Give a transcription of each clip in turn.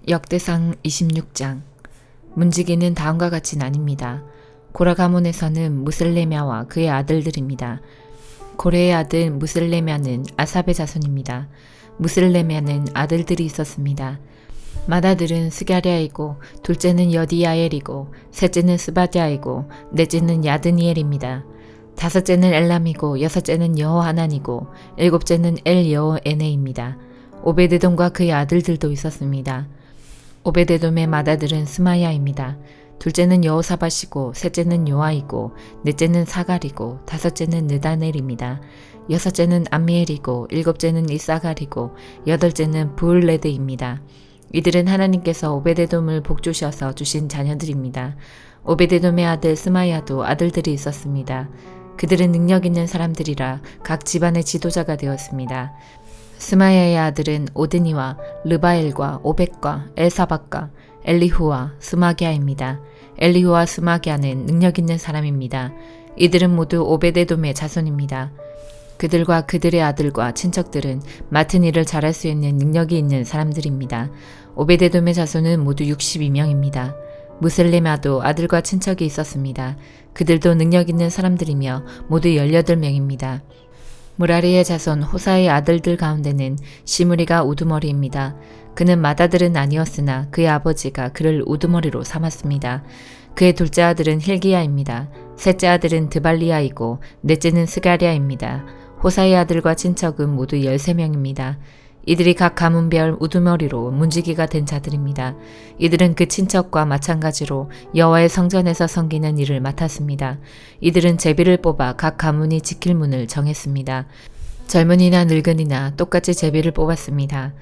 역대상 26장. 문지기는 다음과 같이 나뉩니다. 고라 가문에서는 무슬레мя와 그의 아들들입니다. 고레의 아들 무슬레며는 아삽의 자손입니다. 무슬레며는 아들들이 있었습니다. 맏아들은 스가랴이고 둘째는 여디야엘이고 셋째는 스바랴이고 넷째는 야드니엘입니다. 다섯째는 엘람이고 여섯째는 여호하난이고 일곱째는 엘여호에네입니다. 오베데돔과 그의 아들들도 있었습니다. 오베데돔의 맏아들은 스마야입니다. 둘째는 여호사밧이고 셋째는 요아이고 넷째는 사갈이고 다섯째는 느다넬입니다. 여섯째는 암미엘이고 일곱째는 이사갈이고 여덟째는 부을레드입니다. 이들은 하나님께서 오베데돔을 복주셔서 주신 자녀들입니다. 오베데돔의 아들 스마야도 아들들이 있었습니다. 그들은 능력 있는 사람들이라 각 집안의 지도자가 되었습니다. 스마야의 아들은 오드니와 르바엘과 오벳과 엘사박과 엘리후와 스마갸입니다. 엘리후와 스마갸는 능력 있는 사람입니다. 이들은 모두 오베데돔의 자손입니다. 그들과 그들의 아들과 친척들은 맡은 일을 잘할 수 있는 능력이 있는 사람들입니다. 오베데돔의 자손은 모두 62명입니다. 무슬레마도 아들과 친척이 있었습니다. 그들도 능력 있는 사람들이며 모두 18명입니다. 무라리의 자손 호사의 아들들 가운데는 시므리가 우두머리입니다. 그는 맏아들은 아니었으나 그의 아버지가 그를 우두머리로 삼았습니다. 그의 둘째 아들은 힐기야입니다. 셋째 아들은 드발리야이고 넷째는 스가랴입니다. 호사의 아들과 친척은 모두 13명입니다. 이들이 각 가문별 우두머리로 문지기가 된 자들입니다. 이들은 그 친척과 마찬가지로 여호와의 성전에서 섬기는 일을 맡았습니다. 이들은 제비를 뽑아 각 가문이 지킬 문을 정했습니다. 젊은이나 늙은이나 똑같이 제비를 뽑았습니다.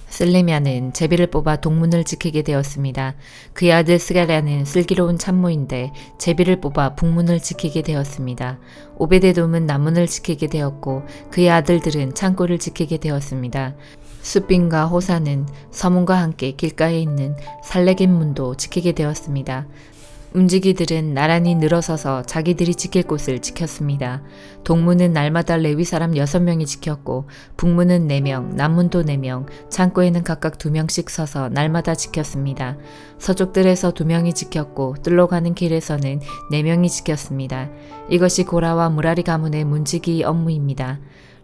슬레미아는 제비를 뽑아 동문을 지키게 되었습니다. 그의 아들 스가랴는 슬기로운 참모인데 제비를 뽑아 북문을 지키게 되었습니다. 오베데돔은 남문을 지키게 되었고 그의 아들들은 창고를 지키게 되었습니다. 숫빈과 호사는 서문과 함께 길가에 있는 살레겐 문도 지키게 되었습니다. 문지기들은 나란히 늘어서서 자기들이 지킬 곳을 지켰습니다. 동문은 날마다 레위 사람 6명이 지켰고 북문은 4명, 남문도 4명, 창고에는 각각 2명씩 서서 날마다 지켰습니다. 서쪽들에서 2명이 지켰고 뜰로 가는 길에서는 4명이 지켰습니다. 이것이 고라와 무라리 가문의 문지기 업무입니다.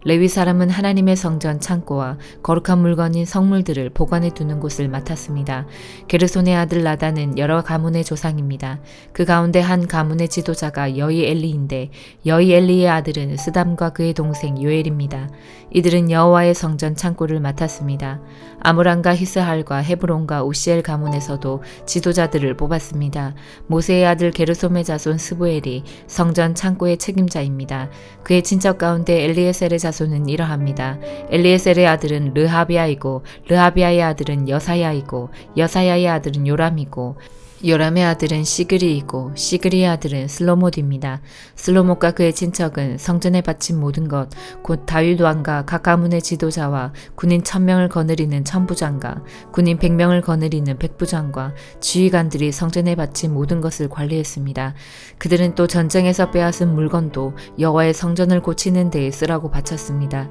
레위 사람은 하나님의 성전 창고와 거룩한 물건인 성물들을 보관해 두는 곳을 맡았습니다. 게르손의 아들 나단은 여러 가문의 조상입니다. 그 가운데 한 가문의 지도자가 여이엘리인데 여이엘리의 아들은 스담과 그의 동생 요엘입니다. 이들은 여호와의 성전 창고를 맡았습니다. 아므람과 히스할과 헤브론과 우시엘 가문에서도 지도자들을 뽑았습니다. 모세의 아들 게르솜의 자손 스부엘이 성전 창고의 책임자입니다. 그의 친척 가운데 엘리에셀의 자손은 이러합니다. 엘리에셀의 아들은 르하비아이고 르하비아의 아들은 여사야이고 여사야의 아들은 요람이고 요람의 아들은 시그리이고 시그리의 아들은 슬로못입니다. 슬로못과 그의 친척은 성전에 바친 모든 것, 곧 다윗 왕과 각 가문의 지도자와 군인 1000명을 거느리는 천부장과 군인 100명을 거느리는 백부장과 지휘관들이 성전에 바친 모든 것을 관리했습니다. 그들은 또 전쟁에서 빼앗은 물건도 여호와의 성전을 고치는 데에 쓰라고 바쳤습니다.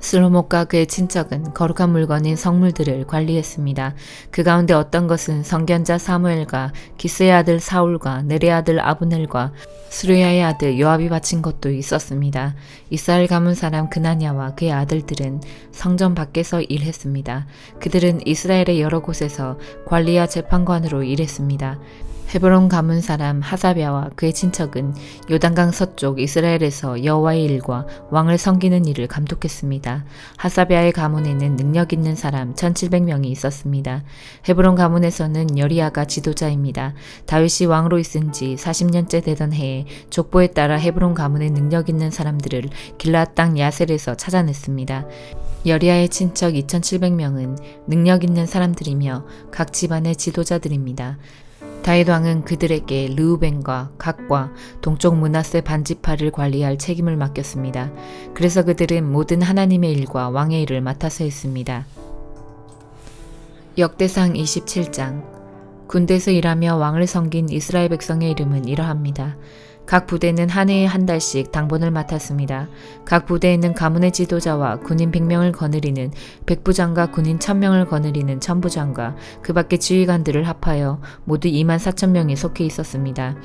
슬로못과 그의 친척은 거룩한 물건인 성물들을 관리했습니다. 그 가운데 어떤 것은 선견자 사무엘과 기스의 아들 사울과 네레의 아들 아브넬과 수르야의 아들 요압이 바친 것도 있었습니다. 이스라엘 가문 사람 그나냐와 그의 아들들은 성전 밖에서 일했습니다. 그들은 이스라엘의 여러 곳에서 관리와 재판관으로 일했습니다. 헤브론 가문 사람 하사랴와 그의 친척은 요단강 서쪽 이스라엘에서 여호와의 일과 왕을 섬기는 일을 감독했습니다. 하사랴의 가문에는 능력 있는 사람 1700명이 있었습니다. 헤브론 가문에서는 여리야가 지도자입니다. 다윗이 왕으로 있은 지 40년째 되던 해에 족보에 따라 헤브론 가문의 능력 있는 사람들을 길앗 땅 야셀에서 찾아냈습니다. 여리야의 친척 2700명은 능력 있는 사람들이며 각 집안의 지도자들입니다. 다윗 왕은 그들에게 르우벤과 갓과 동쪽 므낫세 반지파를 관리할 책임을 맡겼습니다. 그래서 그들은 모든 하나님의 일과 왕의 일을 맡아서 했습니다. 역대상 27장. 군대에서 일하며 왕을 섬긴 이스라엘 백성의 이름은 이러합니다. 각 부대는 한 해에 한 달씩 당번을 맡았습니다. 각 부대에는 가문의 지도자와 군인 100명을 거느리는 백부장과 군인 1000명을 거느리는 천부장과 그 밖의 지휘관들을 합하여 모두 24,000명이 속해 있었습니다.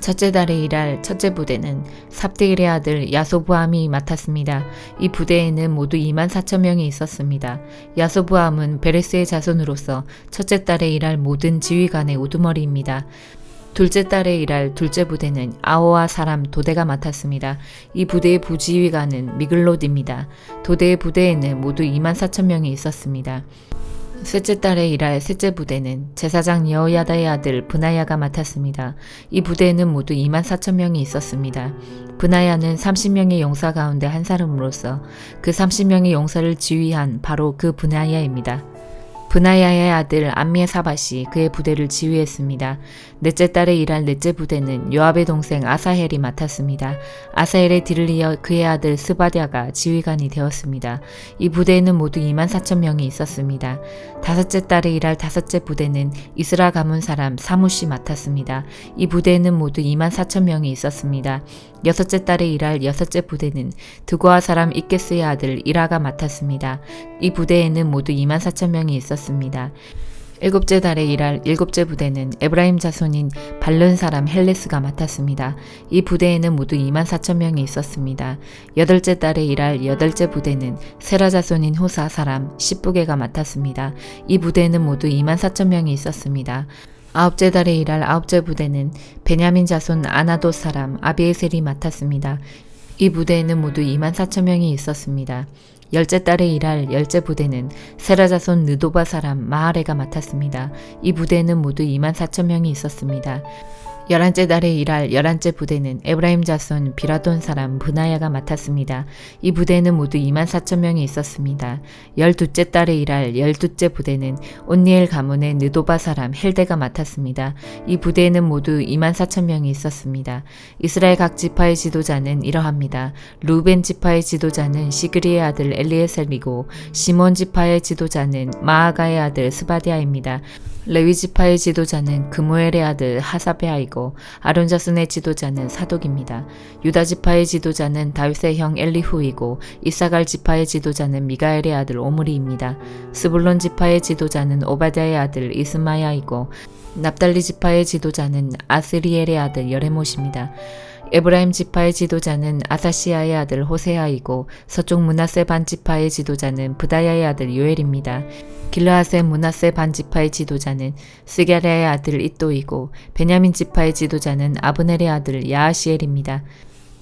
첫째 달에 일할 첫째 부대는 삽디엘의 아들 야소부암이 맡았습니다. 이 부대에는 모두 24,000명이 있었습니다. 야소부암은 베레스의 자손으로서 첫째 달에 일할 모든 지휘관의 우두머리입니다. 둘째 달에 일할 둘째 부대는 아오아 사람 도대가 맡았습니다. 이 부대의 부지휘관은 미글롯입니다. 도대의 부대에는 모두 24,000명이 있었습니다. 셋째 달에 일할 셋째 부대는 제사장 여호야다의 아들 브나야가 맡았습니다. 이 부대에는 모두 24,000명이 있었습니다. 브나야는 30명의 용사 가운데 한 사람으로서 그 30명의 용사를 지휘한 바로 그 브나야입니다. 브나야의 아들 암미사밧이 그의 부대를 지휘했습니다. 넷째 달에 일할 넷째 부대는 요압의 동생 아사헬이 맡았습니다. 아사헬의 뒤를 이어 그의 아들 스바랴가 지휘관이 되었습니다. 이 부대에는 모두 24,000명이 있었습니다. 다섯째 달에 일할 다섯째 부대는 이스라 가문 사람 사무시 맡았습니다. 이 부대에는 모두 24,000명이 있었습니다. 여섯째 달에 일할 여섯째 부대는 드고아 사람 이케스의 아들 이라가 맡았습니다. 이 부대에는 모두 24,000명이 있었습니다. 일곱째 달에 일할 일곱째 부대는 에브라임 자손인 발른 사람 헬레스가 맡았습니다. 이 부대에는 모두 24,000명이 있었습니다. 여덟째 달에 일할 여덟째 부대는 세라 자손인 호사 사람 십부게가 맡았습니다. 이 부대에는 모두 24,000명이 있었습니다. 아홉째 달에 일할 아홉째 부대는 베냐민 자손 아나도 사람 아비에셀이 맡았습니다. 이 부대에는 모두 24,000명이 있었습니다. 열째 달에 일할 열째 부대는 세라 자손 느도바 사람 마하레가 맡았습니다. 이 부대에는 모두 24,000명이 있었습니다. 열한째 달에 일할 열한째 부대는 에브라임 자손 비라돈 사람 브나야가 맡았습니다. 이 부대에는 모두 24,000명이 있었습니다. 열두째 달에 일할 열두째 부대는 온니엘 가문의 느도바 사람 헬데가 맡았습니다. 이 부대에는 모두 24,000명이 있었습니다. 이스라엘 각 지파의 지도자는 이러합니다. 루벤 지파의 지도자는 시그리의 아들 엘리에셀이고 시몬 지파의 지도자는 마아가의 아들 스바디아입니다. 레위 지파의 지도자는 그무엘의 아들 하사베아이고 아론 자손의 지도자는 사독입니다. 유다 지파의 지도자는 다윗의 형 엘리후이고 이사갈 지파의 지도자는 미가엘의 아들 오므리입니다. 스불론 지파의 지도자는 오바댜의 아들 이스마야이고 납달리 지파의 지도자는 아스리엘의 아들 여레못입니다. 에브라임 지파의 지도자는 아사시아의 아들 호세아이고 서쪽 므낫세 반 지파의 지도자는 브다야의 아들 요엘입니다. 길르앗의 므낫세 반 지파의 지도자는 스갸랴의 아들 이또이고 베냐민 지파의 지도자는 아브넬의 아들 야하시엘입니다.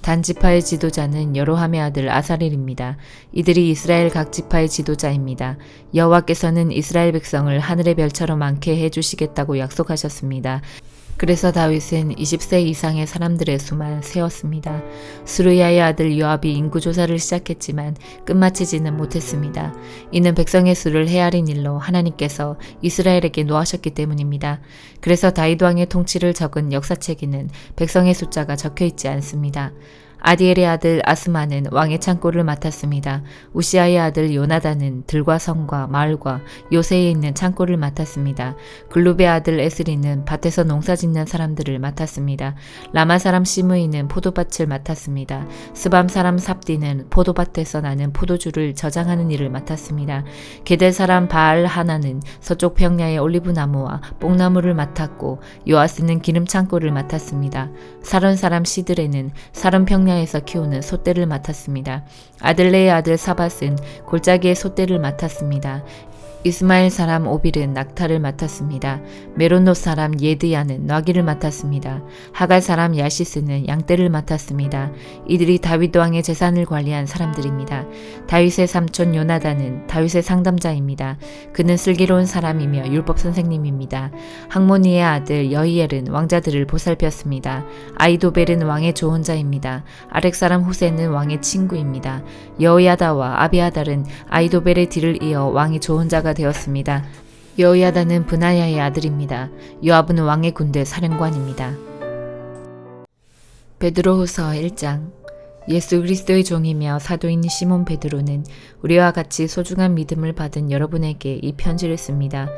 단 지파의 지도자는 여로함의 아들 아사렐입니다. 이들이 이스라엘 각 지파의 지도자입니다. 여호와께서는 이스라엘 백성을 하늘의 별처럼 많게 해주시겠다고 약속하셨습니다. 그래서 다윗은 20세 이상의 사람들의 수만 세웠습니다. 수르야의 아들 요압이 인구조사를 시작했지만 끝마치지는 못했습니다. 이는 백성의 수를 헤아린 일로 하나님께서 이스라엘에게 노하셨기 때문입니다. 그래서 다윗 왕의 통치를 적은 역사책에는 백성의 숫자가 적혀있지 않습니다. 아디엘의 아들 아스마는 왕의 창고를 맡았습니다. 우시아의 아들 요나단은 들과 성과 마을과 요새에 있는 창고를 맡았습니다. 글룹의 아들 에스리는 밭에서 농사짓는 사람들을 맡았습니다. 라마 사람 시므이는 포도밭을 맡았습니다. 스밤 사람 삽디는 포도밭에서 나는 포도주를 저장하는 일을 맡았습니다. 게델 사람 바알 하나는 서쪽 평야의 올리브 나무와 뽕나무를 맡았고 요아스는 기름 창고를 맡았습니다. 사론 사람 시드레는 사론 평야 에서 키우는 소떼를 맡았습니다. 아들레의 아들 사밧은 골짜기의 소떼를 맡았습니다. 이스마엘 사람 오빌은 낙타를 맡았습니다. 메로노 사람 예드야는 나귀를 맡았습니다. 하갈 사람 야시스는 양떼를 맡았습니다. 이들이 다윗 왕의 재산을 관리한 사람들입니다. 다윗의 삼촌 요나단은 다윗의 상담자입니다. 그는 슬기로운 사람이며 율법 선생님입니다. 학모니의 아들 여히엘은 왕자들을 보살폈습니다. 아이도벨은 왕의 조언자입니다. 아렉 사람 후세는 왕의 친구입니다. 여호야다와 아비아달은 아이도벨의 뒤를 이어 왕의 조언자가 되었습니다. 여호야다는 브나야의 아들입니다. 요압은 왕의 군대 사령관입니다. 베드로후서 1장. 예수 그리스도의 종이며 사도인 시몬 베드로는 우리와 같이 소중한 믿음을 받은 여러분에게 이 편지를 씁니다.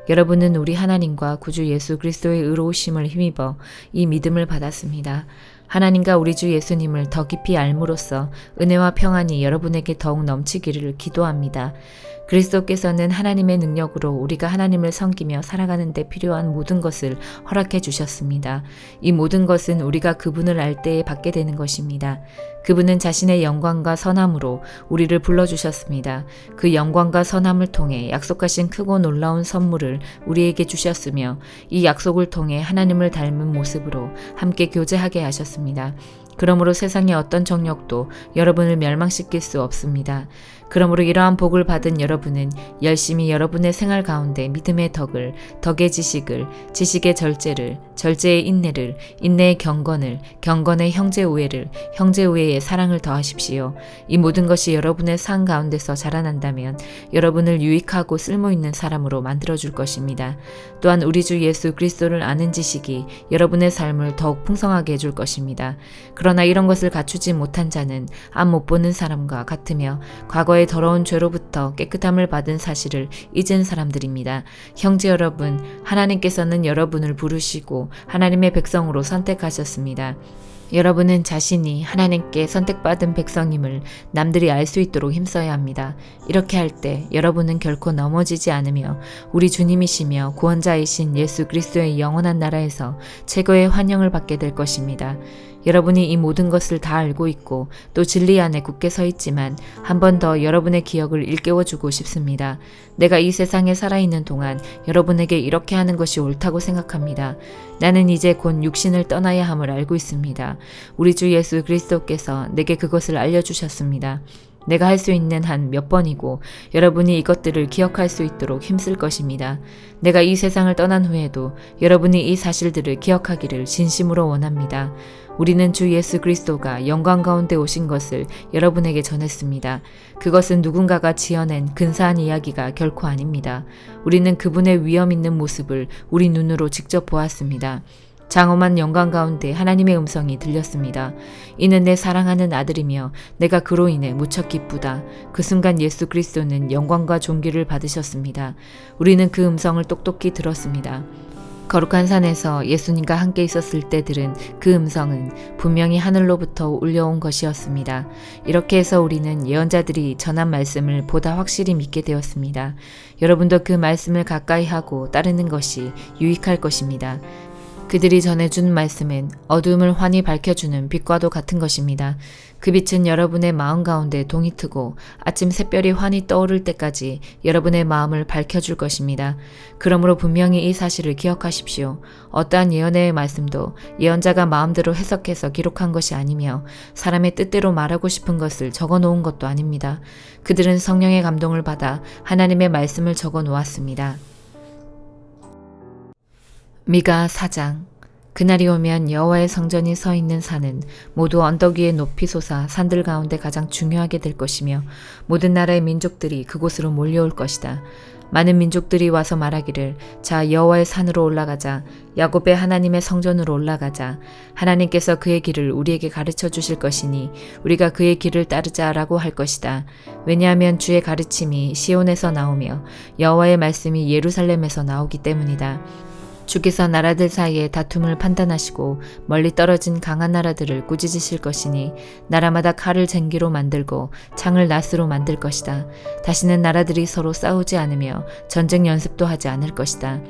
여러분은 우리 하나님과 구주 예수 그리스도의 의로우심을 힘입어 이 믿음을 받았습니다. 하나님과 우리 주 예수님을 더 깊이 알므로써 은혜와 평안이 여러분에게 더욱 넘치기를 기도합니다. 그리스도께서는 하나님의 능력으로 우리가 하나님을 섬기며 살아가는 데 필요한 모든 것을 허락해 주셨습니다. 이 모든 것은 우리가 그분을 알 때에 받게 되는 것입니다. 그분은 자신의 영광과 선함으로 우리를 불러주셨습니다. 그 영광과 선함을 통해 약속하신 크고 놀라운 선물을 우리에게 주셨으며 이 약속을 통해 하나님을 닮은 모습으로 함께 교제하게 하셨습니다. 그러므로 세상의 어떤 정력도 여러분을 멸망시킬 수 없습니다. 그러므로 이러한 복을 받은 여러분은 열심히 여러분의 생활 가운데 믿음의 덕을, 덕의 지식을, 지식의 절제를, 절제의 인내를, 인내의 경건을, 경건의 형제 우애를, 형제 우애의 사랑을 더하십시오. 이 모든 것이 여러분의 삶 가운데서 자라난다면 여러분을 유익하고 쓸모있는 사람으로 만들어줄 것입니다. 또한 우리 주 예수 그리스도를 아는 지식이 여러분의 삶을 더욱 풍성하게 해줄 것입니다. 그러나 이런 것을 갖추지 못한 자는 앞 못 보는 사람과 같으며 과거의 더러운 죄로부터 깨끗함을 받은 사실을 잊은 사람들입니다. 형제 여러분, 하나님께서는 여러분을 부르시고 하나님의 백성으로 선택하셨습니다. 여러분은 자신이 하나님께 선택받은 백성임을 남들이 알 수 있도록 힘써야 합니다. 이렇게 할 때 여러분은 결코 넘어지지 않으며 우리 주님이시며 구원자이신 예수 그리스도의 영원한 나라에서 최고의 환영을 받게 될 것입니다. 여러분이 이 모든 것을 다 알고 있고 또 진리 안에 굳게 서 있지만 한 번 더 여러분의 기억을 일깨워주고 싶습니다. 내가 이 세상에 살아있는 동안 여러분에게 이렇게 하는 것이 옳다고 생각합니다. 나는 이제 곧 육신을 떠나야 함을 알고 있습니다. 우리 주 예수 그리스도께서 내게 그것을 알려주셨습니다. 내가 할 수 있는 한 몇 번이고 여러분이 이것들을 기억할 수 있도록 힘쓸 것입니다. 내가 이 세상을 떠난 후에도 여러분이 이 사실들을 기억하기를 진심으로 원합니다. 우리는 주 예수 그리스도가 영광 가운데 오신 것을 여러분에게 전했습니다. 그것은 누군가가 지어낸 근사한 이야기가 결코 아닙니다. 우리는 그분의 위엄 있는 모습을 우리 눈으로 직접 보았습니다. 장엄한 영광 가운데 하나님의 음성이 들렸습니다. 이는 내 사랑하는 아들이며 내가 그로 인해 무척 기쁘다. 그 순간 예수 그리스도는 영광과 존귀를 받으셨습니다. 우리는 그 음성을 똑똑히 들었습니다. 거룩한 산에서 예수님과 함께 있었을 때 들은 그 음성은 분명히 하늘로부터 울려온 것이었습니다. 이렇게 해서 우리는 예언자들이 전한 말씀을 보다 확실히 믿게 되었습니다. 여러분도 그 말씀을 가까이 하고 따르는 것이 유익할 것입니다. 그들이 전해준 말씀은 어두움을 환히 밝혀주는 빛과도 같은 것입니다. 그 빛은 여러분의 마음 가운데 동이 트고 아침 샛별이 환히 떠오를 때까지 여러분의 마음을 밝혀줄 것입니다. 그러므로 분명히 이 사실을 기억하십시오. 어떠한 예언의 말씀도 예언자가 마음대로 해석해서 기록한 것이 아니며 사람의 뜻대로 말하고 싶은 것을 적어 놓은 것도 아닙니다. 그들은 성령의 감동을 받아 하나님의 말씀을 적어 놓았습니다. 미가 4장. 그날이 오면 여호와의 성전이 서 있는 산은 모두 언덕 위에 높이 솟아 산들 가운데 가장 중요하게 될 것이며 모든 나라의 민족들이 그곳으로 몰려올 것이다. 많은 민족들이 와서 말하기를 자 여호와의 산으로 올라가자. 야곱의 하나님의 성전으로 올라가자. 하나님께서 그의 길을 우리에게 가르쳐 주실 것이니 우리가 그의 길을 따르자라고 할 것이다. 왜냐하면 주의 가르침이 시온에서 나오며 여호와의 말씀이 예루살렘에서 나오기 때문이다. 주께서 나라들 사이에 다툼을 판단하시고 멀리 떨어진 강한 나라들을 꾸짖으실 것이니 나라마다 칼을 쟁기로 만들고 창을 낫으로 만들 것이다. 다시는 나라들이 서로 싸우지 않으며 전쟁 연습도 하지 않을 것이다.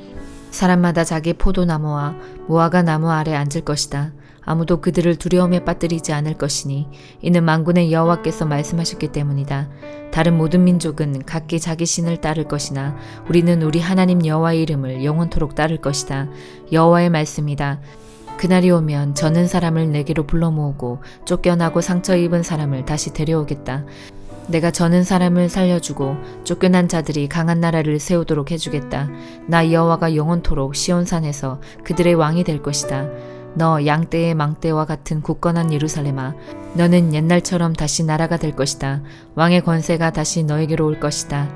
사람마다 자기 포도나무와 무화과 나무 아래 앉을 것이다. 아무도 그들을 두려움에 빠뜨리지 않을 것이니 이는 만군의 여호와께서 말씀하셨기 때문이다. 다른 모든 민족은 각기 자기 신을 따를 것이나 우리는 우리 하나님 여호와의 이름을 영원토록 따를 것이다. 여호와의 말씀이다. 그날이 오면 저는 사람을 내게로 불러 모으고 쫓겨나고 상처 입은 사람을 다시 데려오겠다. 내가 저는 사람을 살려주고 쫓겨난 자들이 강한 나라를 세우도록 해주겠다. 나 여호와가 영원토록 시온산에서 그들의 왕이 될 것이다. 너 양떼의 망대와 같은 굳건한 예루살렘아, 너는 옛날처럼 다시 나라가 될 것이다. 왕의 권세가 다시 너에게로 올 것이다.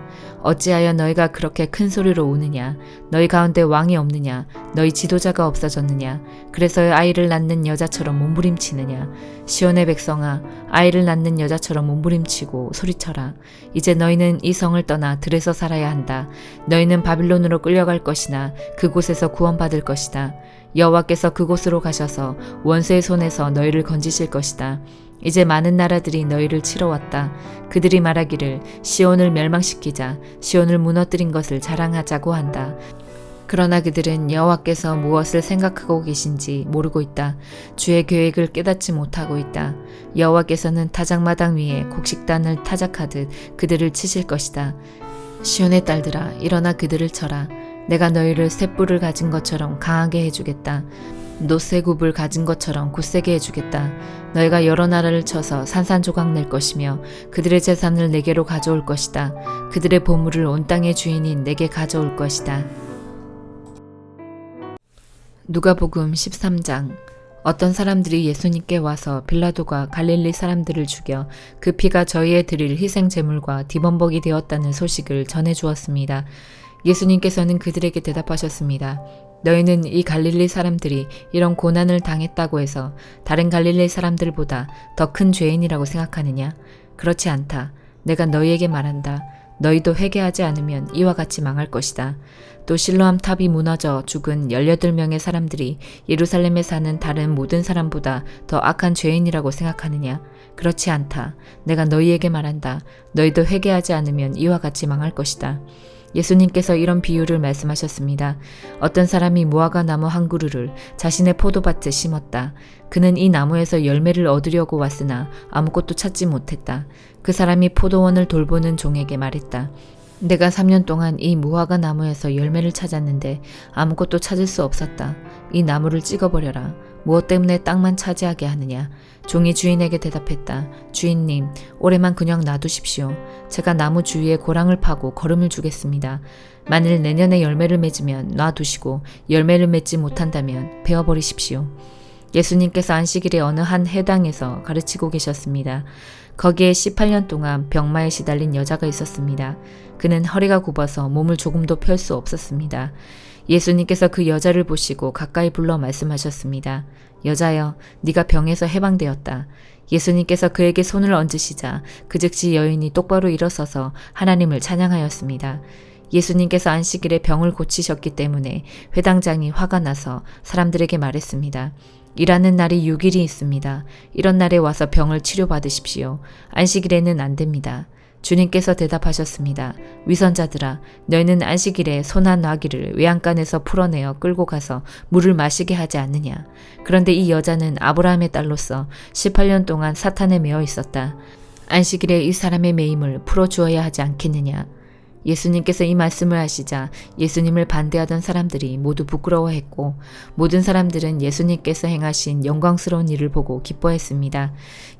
어찌하여 너희가 그렇게 큰 소리로 우느냐? 너희 가운데 왕이 없느냐? 너희 지도자가 없어졌느냐? 그래서 아이를 낳는 여자처럼 몸부림치느냐? 시온의 백성아, 아이를 낳는 여자처럼 몸부림치고 소리쳐라. 이제 너희는 이 성을 떠나 들에서 살아야 한다. 너희는 바빌론으로 끌려갈 것이나 그곳에서 구원받을 것이다. 여호와께서 그곳으로 가셔서 원수의 손에서 너희를 건지실 것이다. 이제 많은 나라들이 너희를 치러 왔다. 그들이 말하기를 시온을 멸망시키자, 시온을 무너뜨린 것을 자랑하자고 한다. 그러나 그들은 여호와께서 무엇을 생각하고 계신지 모르고 있다. 주의 계획을 깨닫지 못하고 있다. 여호와께서는 타작마당 위에 곡식단을 타작하듯 그들을 치실 것이다. 시온의 딸들아, 일어나 그들을 쳐라. 내가 너희를 셋불을 가진 것처럼 강하게 해주겠다. 노쇠굽을 가진 것처럼 굳세게 해주겠다. 너희가 여러 나라를 쳐서 산산조각 낼 것이며 그들의 재산을 내게로 가져올 것이다. 그들의 보물을 온 땅의 주인인 내게 가져올 것이다. 누가복음 13장. 어떤 사람들이 예수님께 와서 빌라도가 갈릴리 사람들을 죽여 그 피가 저희에 드릴 희생 제물과 디번복이 되었다는 소식을 전해 주었습니다. 예수님께서는 그들에게 대답하셨습니다. 너희는 이 갈릴리 사람들이 이런 고난을 당했다고 해서 다른 갈릴리 사람들보다 더 큰 죄인이라고 생각하느냐? 그렇지 않다. 내가 너희에게 말한다. 너희도 회개하지 않으면 이와 같이 망할 것이다. 또 실로암 탑이 무너져 죽은 18명의 사람들이 예루살렘에 사는 다른 모든 사람보다 더 악한 죄인이라고 생각하느냐? 그렇지 않다. 내가 너희에게 말한다. 너희도 회개하지 않으면 이와 같이 망할 것이다. 예수님께서 이런 비유를 말씀하셨습니다. 어떤 사람이 무화과 나무 한 그루를 자신의 포도밭에 심었다. 그는 이 나무에서 열매를 얻으려고 왔으나 아무것도 찾지 못했다. 그 사람이 포도원을 돌보는 종에게 말했다. 내가 3년 동안 이 무화과 나무에서 열매를 찾았는데 아무것도 찾을 수 없었다. 이 나무를 찍어버려라. 무엇 때문에 땅만 차지하게 하느냐? 종이 주인에게 대답했다. 주인님, 올해만 그냥 놔두십시오. 제가 나무 주위에 고랑을 파고 거름을 주겠습니다. 만일 내년에 열매를 맺으면 놔두시고 열매를 맺지 못한다면 베어버리십시오. 예수님께서 안식일에 어느 한 회당에서 가르치고 계셨습니다. 거기에 18년 동안 병마에 시달린 여자가 있었습니다. 그는 허리가 굽어서 몸을 조금도 펼 수 없었습니다. 예수님께서 그 여자를 보시고 가까이 불러 말씀하셨습니다. 여자여, 네가 병에서 해방되었다. 예수님께서 그에게 손을 얹으시자 그 즉시 여인이 똑바로 일어서서 하나님을 찬양하였습니다. 예수님께서 안식일에 병을 고치셨기 때문에 회당장이 화가 나서 사람들에게 말했습니다. 일하는 날이 6일이 있습니다. 이런 날에 와서 병을 치료받으십시오. 안식일에는 안 됩니다. 주님께서 대답하셨습니다. 위선자들아, 너희는 안식일에 손한 나귀를 외양간에서 풀어내어 끌고 가서 물을 마시게 하지 않느냐. 그런데 이 여자는 아브라함의 딸로서 18년 동안 사탄에 매어 있었다. 안식일에 이 사람의 매임을 풀어주어야 하지 않겠느냐. 예수님께서 이 말씀을 하시자 예수님을 반대하던 사람들이 모두 부끄러워했고 모든 사람들은 예수님께서 행하신 영광스러운 일을 보고 기뻐했습니다.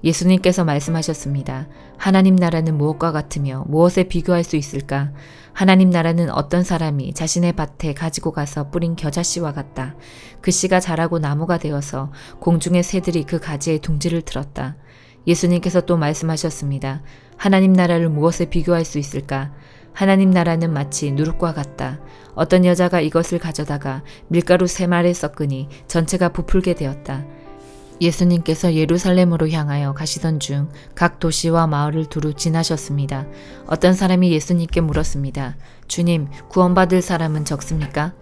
예수님께서 말씀하셨습니다. 하나님 나라는 무엇과 같으며 무엇에 비교할 수 있을까? 하나님 나라는 어떤 사람이 자신의 밭에 가지고 가서 뿌린 겨자씨와 같다. 그 씨가 자라고 나무가 되어서 공중의 새들이 그 가지에 둥지를 틀었다. 예수님께서 또 말씀하셨습니다. 하나님 나라를 무엇에 비교할 수 있을까? 하나님 나라는 마치 누룩과 같다. 어떤 여자가 이것을 가져다가 밀가루 3말에 섞으니 전체가 부풀게 되었다. 예수님께서 예루살렘으로 향하여 가시던 중 각 도시와 마을을 두루 지나셨습니다. 어떤 사람이 예수님께 물었습니다. 주님, 구원받을 사람은 적습니까?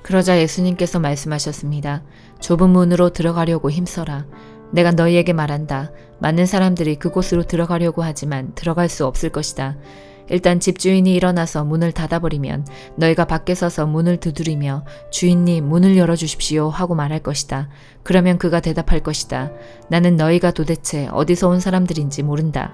그러자 예수님께서 말씀하셨습니다. 좁은 문으로 들어가려고 힘써라. 내가 너희에게 말한다. 많은 사람들이 그곳으로 들어가려고 하지만 들어갈 수 없을 것이다. 일단 집주인이 일어나서 문을 닫아버리면 너희가 밖에 서서 문을 두드리며 주인님 문을 열어주십시오 하고 말할 것이다. 그러면 그가 대답할 것이다. 나는 너희가 도대체 어디서 온 사람들인지 모른다.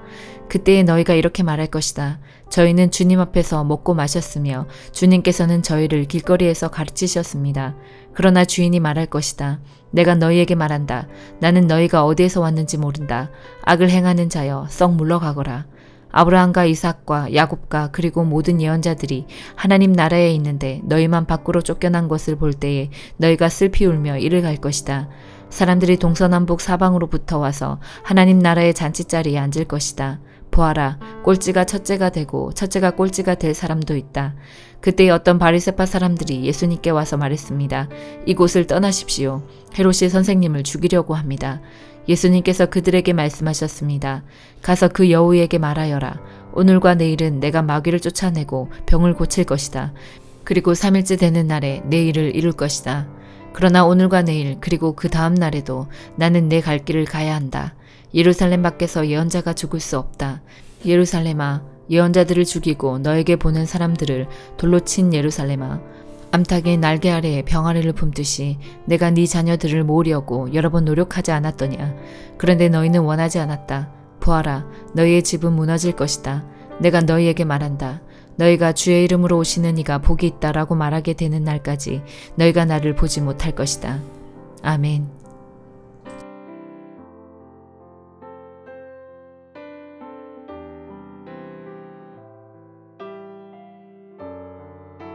그때에 너희가 이렇게 말할 것이다. 저희는 주님 앞에서 먹고 마셨으며 주님께서는 저희를 길거리에서 가르치셨습니다. 그러나 주인이 말할 것이다. 내가 너희에게 말한다. 나는 너희가 어디에서 왔는지 모른다. 악을 행하는 자여 썩 물러가거라. 아브라함과 이삭과 야곱과 그리고 모든 예언자들이 하나님 나라에 있는데 너희만 밖으로 쫓겨난 것을 볼 때에 너희가 슬피 울며 이를 갈 것이다. 사람들이 동서남북 사방으로부터 와서 하나님 나라의 잔치자리에 앉을 것이다. 보아라, 꼴찌가 첫째가 되고 첫째가 꼴찌가 될 사람도 있다. 그때 어떤 바리새파 사람들이 예수님께 와서 말했습니다. 이곳을 떠나십시오. 헤롯이 선생님을 죽이려고 합니다. 예수님께서 그들에게 말씀하셨습니다. 가서 그 여우에게 말하여라. 오늘과 내일은 내가 마귀를 쫓아내고 병을 고칠 것이다. 그리고 3일째 되는 날에 내 일을 이룰 것이다. 그러나 오늘과 내일 그리고 그 다음 날에도 나는 내 갈 길을 가야 한다. 예루살렘 밖에서 예언자가 죽을 수 없다. 예루살렘아, 예언자들을 죽이고 너에게 보낸 사람들을 돌로 친 예루살렘아, 암탉의 날개 아래에 병아리를 품듯이 내가 네 자녀들을 모으려고 여러 번 노력하지 않았더냐. 그런데 너희는 원하지 않았다. 보아라, 너희의 집은 무너질 것이다. 내가 너희에게 말한다. 너희가 주의 이름으로 오시는 이가 복이 있다라고 말하게 되는 날까지 너희가 나를 보지 못할 것이다. 아멘.